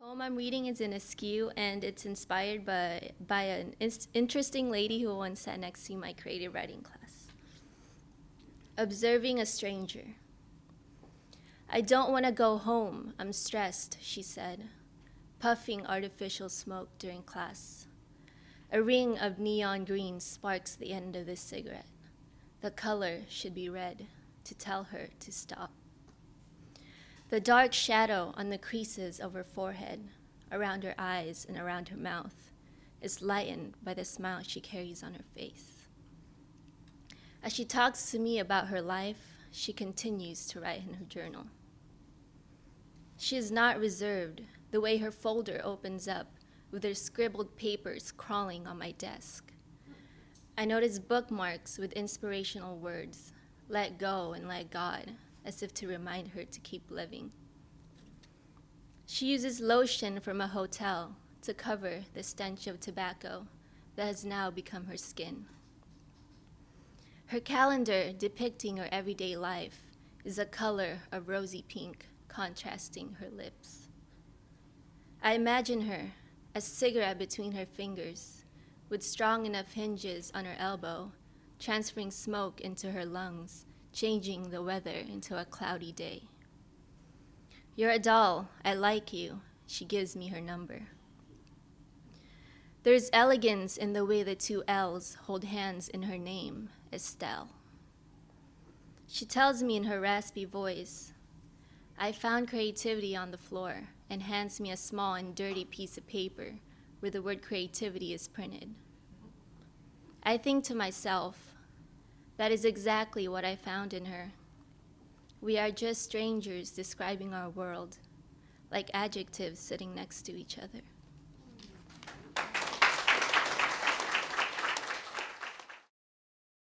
Poem I'm reading is in Askew, and it's inspired by an interesting lady who once sat next to my creative writing class. Observing a stranger. I don't want to go home. I'm stressed, she said, puffing artificial smoke during class. A ring of neon green sparks the end of this cigarette. The color should be red to tell her to stop. The dark shadow on the creases of her forehead, around her eyes and around her mouth, is lightened by the smile she carries on her face. As she talks to me about her life, she continues to write in her journal. She is not reserved, the way her folder opens up with her scribbled papers crawling on my desk. I notice bookmarks with inspirational words, let go and let God, as if to remind her to keep living. She uses lotion from a hotel to cover the stench of tobacco that has now become her skin. Her calendar depicting her everyday life is a color of rosy pink contrasting her lips. I imagine her, a cigarette between her fingers, with strong enough hinges on her elbow, transferring smoke into her lungs, changing the weather into a cloudy day. You're a doll, I like you, she gives me her number. There's elegance in the way the two L's hold hands in her name, Estelle. She tells me in her raspy voice, I found creativity on the floor, and hands me a small and dirty piece of paper where the word creativity is printed. I think to myself, that is exactly what I found in her. We are just strangers describing our world, like adjectives sitting next to each other.